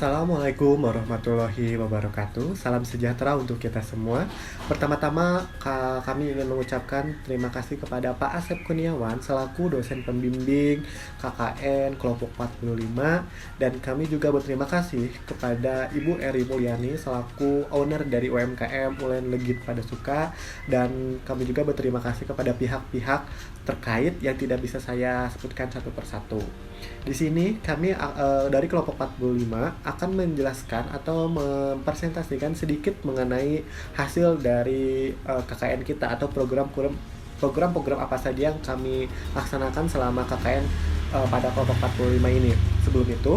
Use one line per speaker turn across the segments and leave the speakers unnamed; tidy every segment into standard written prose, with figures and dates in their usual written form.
Assalamualaikum warahmatullahi wabarakatuh. Salam sejahtera untuk kita semua. Pertama-tama kami ingin mengucapkan terima kasih kepada Pak Asep Kurniawan selaku dosen pembimbing KKN kelompok 45, dan kami juga berterima kasih kepada Ibu Eri Mulyani selaku owner dari UMKM Ulen Legit Padasuka, dan kami juga berterima kasih kepada pihak-pihak terkait yang tidak bisa saya sebutkan satu persatu. Di sini kami dari kelompok 45 akan menjelaskan atau mempresentasikan sedikit mengenai hasil dari KKN kita atau program-program apa saja yang kami laksanakan selama KKN pada kelompok 45 ini. Sebelum itu,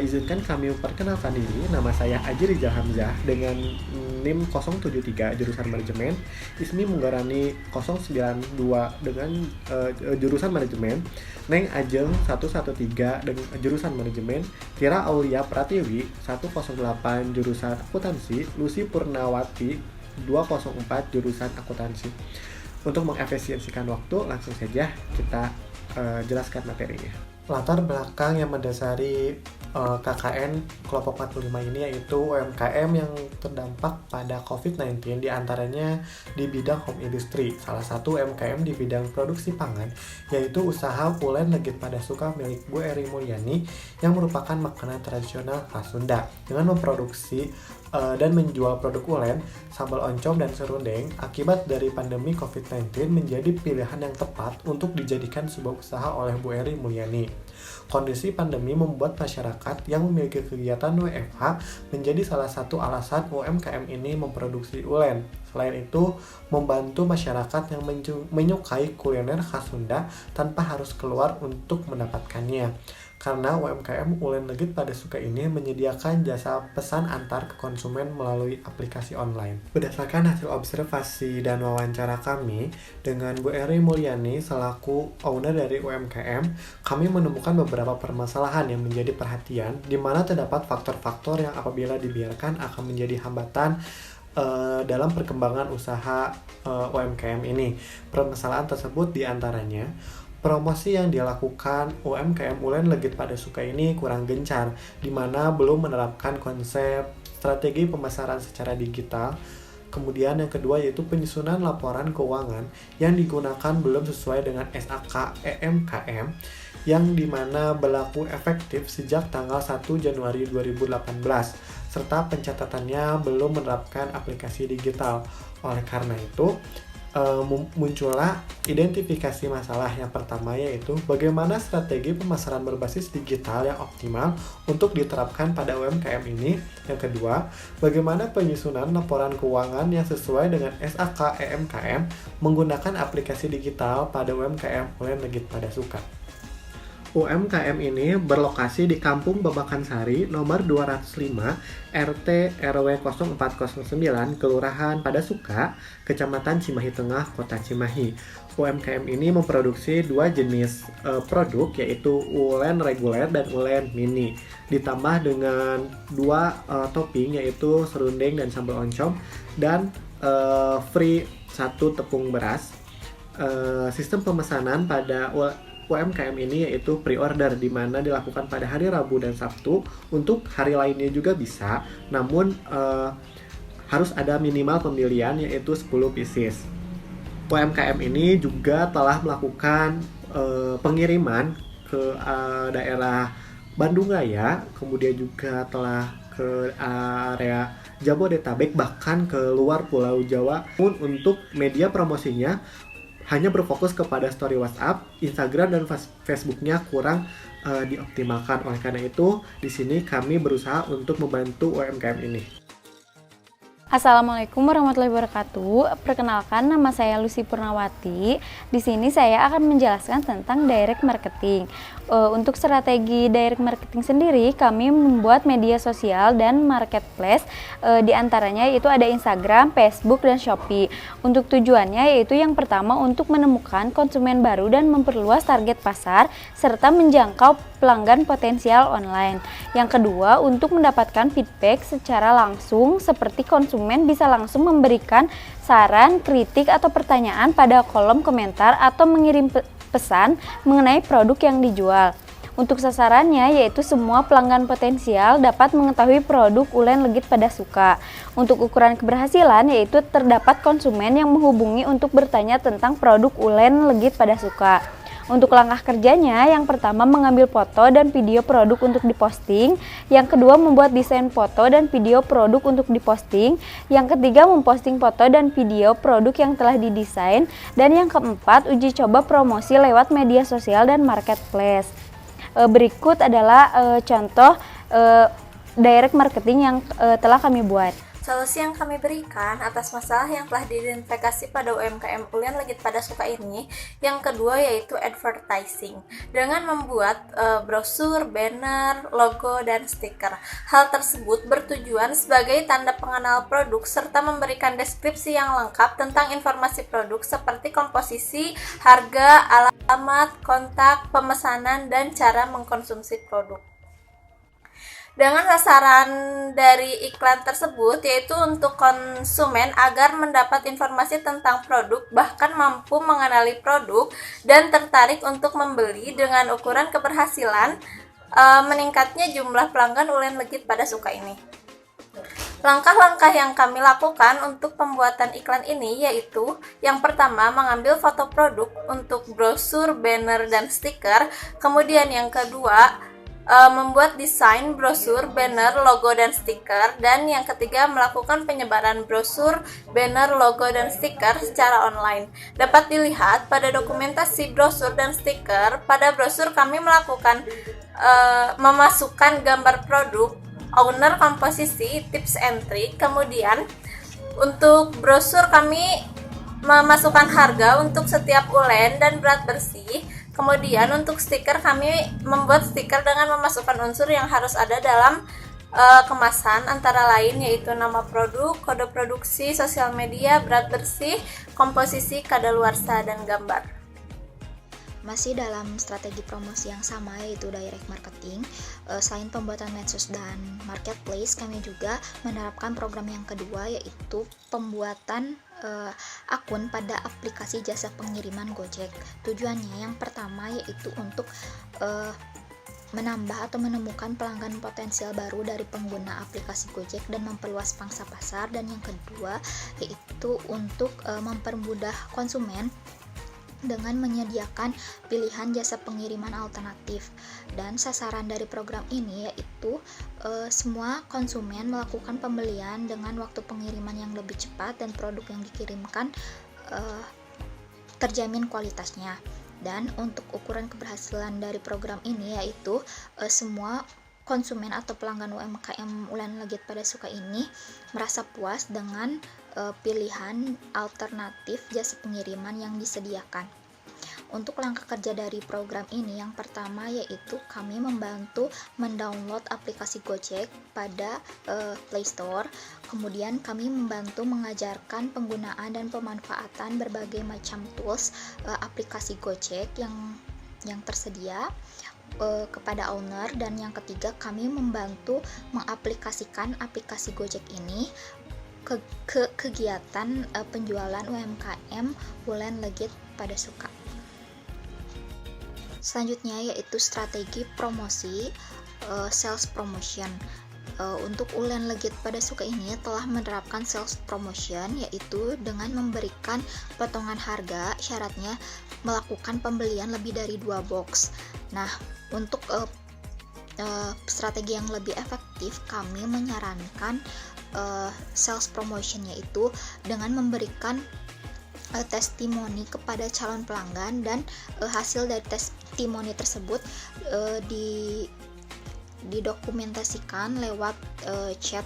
izinkan kami memperkenalkan diri. Nama saya Aji Rizal Hamzah dengan NIM 073 jurusan manajemen, Ismi Munggarani 092 dengan jurusan manajemen, Neng Ajeng 113 dengan jurusan manajemen, Tira Aulia Pratiwi 108 jurusan akuntansi, Lucy Purnawati 204 jurusan akuntansi. Untuk mengefisiensikan waktu, langsung saja kita jelaskan materinya. Latar belakang yang mendasari KKN kelompok 45 ini yaitu UMKM yang terdampak pada COVID-19, diantaranya di bidang home industry. Salah satu UMKM di bidang produksi pangan yaitu usaha Ulen Legit Padasuka milik Bu Eri Mulyani yang merupakan makanan tradisional khas Sunda dengan memproduksi dan menjual produk ulen, sambal oncom, dan serundeng. Akibat dari pandemi COVID-19 menjadi pilihan yang tepat untuk dijadikan sebuah usaha oleh Bu Eri Mulyani. Kondisi pandemi membuat masyarakat yang memiliki kegiatan WFH menjadi salah satu alasan UMKM ini memproduksi ulen. Selain itu, membantu masyarakat yang menyukai kuliner khas Sunda tanpa harus keluar untuk mendapatkannya. Karena UMKM Ulen Legit Padasuka ini menyediakan jasa pesan antar ke konsumen melalui aplikasi online. Berdasarkan hasil observasi dan wawancara kami dengan Bu Eri Mulyani selaku owner dari UMKM, kami menemukan beberapa permasalahan yang menjadi perhatian, di mana terdapat faktor-faktor yang apabila dibiarkan akan menjadi hambatan dalam perkembangan usaha UMKM ini. Permasalahan tersebut diantaranya promosi yang dilakukan UMKM Ulen Legit Padasuka ini kurang gencar, di mana belum menerapkan konsep strategi pemasaran secara digital. Kemudian yang kedua yaitu penyusunan laporan keuangan yang digunakan belum sesuai dengan SAK EMKM, yang dimana berlaku efektif sejak tanggal 1 Januari 2018, serta pencatatannya belum menerapkan aplikasi digital. Oleh karena itu, muncullah identifikasi masalah. Yang pertama yaitu bagaimana strategi pemasaran berbasis digital yang optimal untuk diterapkan pada UMKM ini. Yang kedua, bagaimana penyusunan laporan keuangan yang sesuai dengan SAK EMKM menggunakan aplikasi digital pada UMKM Ulen Legit Padasuka. UMKM ini berlokasi di Kampung Babakan Sari, nomor 205, RT RW 0409, Kelurahan Padasuka, Kecamatan Cimahi Tengah, Kota Cimahi. UMKM ini memproduksi dua jenis produk, yaitu ulen reguler dan ulen mini, ditambah dengan dua topping, yaitu serundeng dan sambal oncom, dan free satu tepung beras. Sistem pemesanan pada UMKM ini yaitu pre-order, di mana dilakukan pada hari Rabu dan Sabtu. Untuk hari lainnya juga bisa, namun harus ada minimal pembelian yaitu 10 pieces. UMKM ini juga telah melakukan pengiriman ke daerah Bandung Raya, kemudian juga telah ke area Jabodetabek, bahkan ke luar Pulau Jawa. Untuk media promosinya hanya berfokus kepada story WhatsApp, Instagram, dan Facebooknya kurang dioptimalkan. Oleh karena itu, di sini kami berusaha untuk membantu UMKM ini.
Assalamualaikum warahmatullahi wabarakatuh. Perkenalkan, nama saya Lucy Purnawati. Di sini saya akan menjelaskan tentang direct marketing. Untuk strategi direct marketing sendiri, kami membuat media sosial dan marketplace. Di antaranya yaitu ada Instagram, Facebook, dan Shopee. Untuk tujuannya yaitu yang pertama untuk menemukan konsumen baru dan memperluas target pasar serta menjangkau pelanggan potensial online. Yang kedua, untuk mendapatkan feedback secara langsung, seperti konsumen bisa langsung memberikan saran, kritik, atau pertanyaan pada kolom komentar atau mengirim pesan mengenai produk yang dijual. Untuk sasarannya yaitu semua pelanggan potensial dapat mengetahui produk Ulen Legit Pada Suka. Untuk ukuran keberhasilan yaitu terdapat konsumen yang menghubungi untuk bertanya tentang produk Ulen Legit Pada Suka. Untuk langkah kerjanya, yang pertama mengambil foto dan video produk untuk diposting, yang kedua membuat desain foto dan video produk untuk diposting, yang ketiga memposting foto dan video produk yang telah didesain, dan yang keempat uji coba promosi lewat media sosial dan marketplace. Berikut adalah contoh direct marketing yang telah kami buat.
Solusi yang kami berikan atas masalah yang telah diidentifikasi pada UMKM Ulen Legit Pada Suka ini, yang kedua yaitu advertising, dengan membuat brosur, banner, logo, dan stiker. Hal tersebut bertujuan sebagai tanda pengenal produk serta memberikan deskripsi yang lengkap tentang informasi produk seperti komposisi, harga, alamat, kontak, pemesanan, dan cara mengkonsumsi produk. Dengan sasaran dari iklan tersebut yaitu untuk konsumen agar mendapat informasi tentang produk, bahkan mampu mengenali produk dan tertarik untuk membeli. Dengan ukuran keberhasilan meningkatnya jumlah pelanggan Ulen Legit Pada Suka ini. Langkah-langkah yang kami lakukan untuk pembuatan iklan ini yaitu yang pertama mengambil foto produk untuk brosur, banner, dan stiker. Kemudian yang kedua membuat desain brosur, banner, logo, dan stiker. Dan yang ketiga melakukan penyebaran brosur, banner, logo, dan stiker secara online. Dapat dilihat pada dokumentasi brosur dan stiker. Pada brosur kami melakukan memasukkan gambar produk, owner, komposisi, tips and trick. Kemudian untuk brosur kami memasukkan harga untuk setiap ulen dan berat bersih. Kemudian untuk stiker kami membuat stiker dengan memasukkan unsur yang harus ada dalam kemasan, antara lain yaitu nama produk, kode produksi, sosial media, berat bersih, komposisi, kadaluarsa, dan gambar.
Masih dalam strategi promosi yang sama yaitu direct marketing, selain pembuatan medsos dan marketplace, kami juga menerapkan program yang kedua yaitu pembuatan akun pada aplikasi jasa pengiriman Gojek. Tujuannya yang pertama yaitu untuk menambah atau menemukan pelanggan potensial baru dari pengguna aplikasi Gojek dan memperluas pangsa pasar, dan yang kedua yaitu untuk mempermudah konsumen dengan menyediakan pilihan jasa pengiriman alternatif. Dan sasaran dari program ini yaitu semua konsumen melakukan pembelian dengan waktu pengiriman yang lebih cepat dan produk yang dikirimkan terjamin kualitasnya. Dan untuk ukuran keberhasilan dari program ini yaitu semua konsumen atau pelanggan UMKM Ulen Legit Pada Suka ini merasa puas dengan pilihan alternatif jasa pengiriman yang disediakan. Untuk langkah kerja dari program ini, yang pertama yaitu kami membantu mendownload aplikasi Gojek pada Play Store. Kemudian kami membantu mengajarkan penggunaan dan pemanfaatan berbagai macam tools aplikasi Gojek yang tersedia kepada owner. Dan yang ketiga, kami membantu mengaplikasikan aplikasi Gojek ini ke kegiatan penjualan UMKM Ulen Legit Pada Suka. Selanjutnya yaitu strategi promosi, sales promotion. Untuk Ulen Legit Pada Suka ini telah menerapkan sales promotion yaitu dengan memberikan potongan harga, syaratnya melakukan pembelian lebih dari 2 box. Nah, untuk strategi yang lebih efektif, kami menyarankan sales promotion yaitu dengan memberikan testimoni kepada calon pelanggan, dan hasil dari testimoni tersebut didokumentasikan lewat chat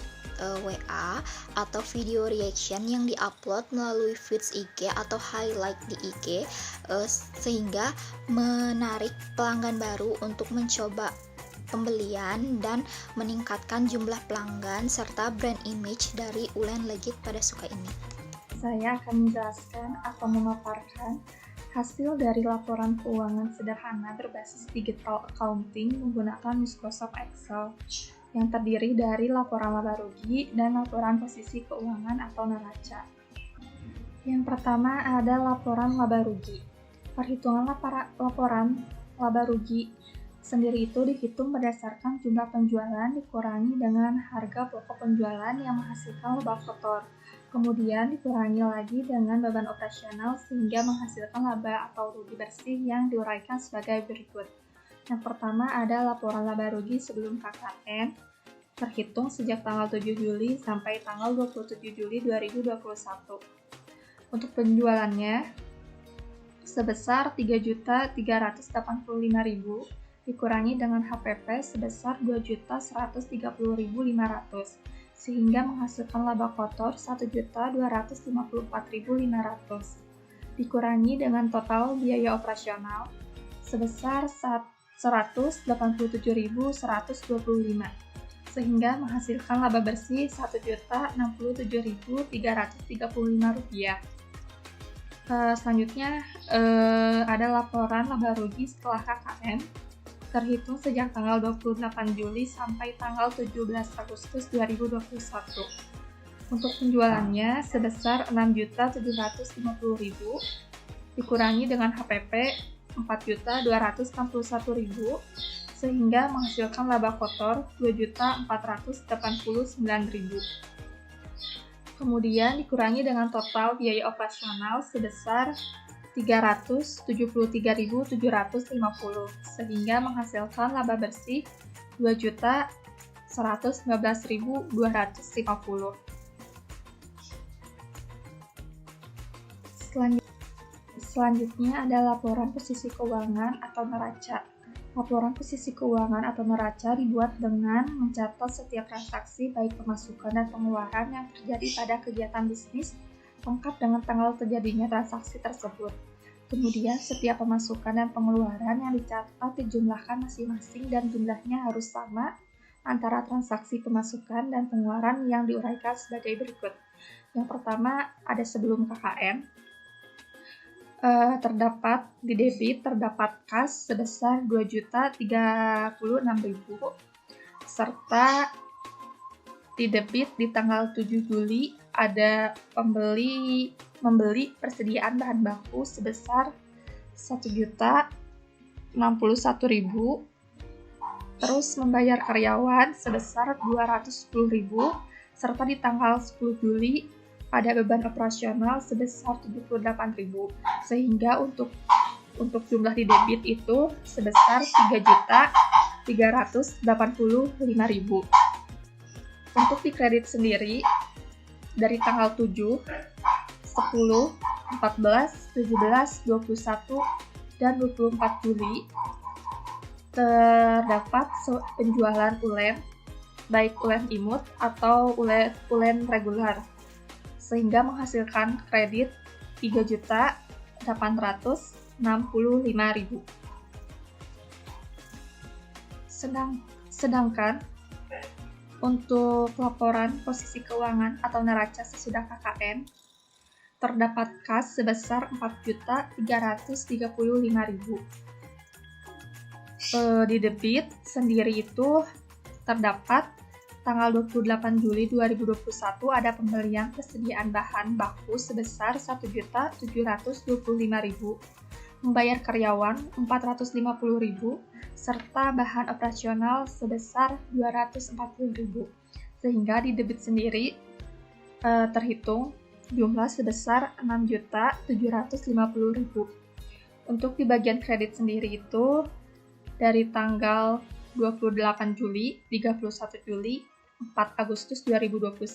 WA atau video reaction yang diupload melalui feeds IG atau highlight di IG, sehingga menarik pelanggan baru untuk mencoba pembelian dan meningkatkan jumlah pelanggan serta brand image dari Ulen Legit Pada Suka ini.
Saya akan menjelaskan atau memaparkan hasil dari laporan keuangan sederhana berbasis digital accounting menggunakan Microsoft Excel yang terdiri dari laporan laba rugi dan laporan posisi keuangan atau neraca. Yang pertama ada laporan laba rugi. Perhitungan laporan laba rugi sendiri itu dihitung berdasarkan jumlah penjualan dikurangi dengan harga pokok penjualan yang menghasilkan laba kotor. Kemudian dikurangi lagi dengan beban operasional sehingga menghasilkan laba atau rugi bersih yang diuraikan sebagai berikut. Yang pertama ada laporan laba rugi sebelum KKN, terhitung sejak tanggal 7 Juli sampai tanggal 27 Juli 2021. Untuk penjualannya sebesar 3.385.000 dikurangi dengan HPP sebesar 2.130.500 sehingga menghasilkan laba kotor 1.254.500 dikurangi dengan total biaya operasional sebesar 187.125 sehingga menghasilkan laba bersih Rp1.067.335. Selanjutnya ada laporan laba rugi setelah KKN terhitung sejak tanggal 28 Juli sampai tanggal 17 Agustus 2021. Untuk penjualannya sebesar 6.750.000 dikurangi dengan HPP 4.261.000 sehingga menghasilkan laba kotor 2.489.000. Kemudian dikurangi dengan total biaya operasional sebesar 373.750 sehingga menghasilkan laba bersih 2.119.250. Selanjutnya ada laporan posisi keuangan atau neraca. Laporan posisi keuangan atau neraca dibuat dengan mencatat setiap transaksi baik pemasukan dan pengeluaran yang terjadi pada kegiatan bisnis lengkap dengan tanggal terjadinya transaksi tersebut. Kemudian setiap pemasukan dan pengeluaran yang dicatat dijumlahkan masing-masing dan jumlahnya harus sama antara transaksi pemasukan dan pengeluaran yang diuraikan sebagai berikut. Yang pertama ada sebelum KKN. Terdapat di debit terdapat kas sebesar 2.036.000 serta di debit di tanggal 7 Juli ada membeli persediaan bahan baku sebesar 1.061.000, terus membayar karyawan sebesar 210.000 serta di tanggal 10 Juli ada beban operasional sebesar 78.000 sehingga untuk jumlah di debit itu sebesar 3.385.000. Untuk di kredit sendiri dari tanggal 7, 10, 14, 17, 21, dan 24 Juli terdapat penjualan ulen baik ulen imut atau ulen reguler sehingga menghasilkan kredit 3.865.000. Sedangkan untuk laporan posisi keuangan atau neraca sesudah KKN terdapat kas sebesar 4.335.000. Di debit sendiri itu terdapat tanggal 28 Juli 2021 ada pembelian persediaan bahan baku sebesar 1.725.000, membayar karyawan 450.000, serta bahan operasional sebesar 240.000. Sehingga di debit sendiri terhitung jumlah sebesar 6.750.000. Untuk di bagian kredit sendiri itu dari tanggal 28 Juli, 31 Juli, 4 Agustus 2021, 7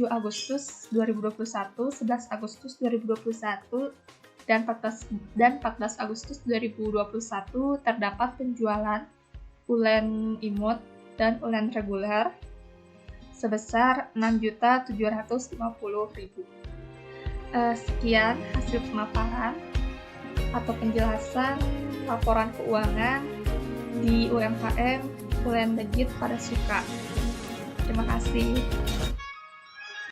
Agustus 2021, 11 Agustus 2021, dan 14 Agustus 2021 terdapat penjualan ulen imut dan ulen reguler sebesar 6.750.000. Sekian hasil pemaparan atau penjelasan laporan keuangan di UMKM Ulen Legit pada Suka. Terima kasih.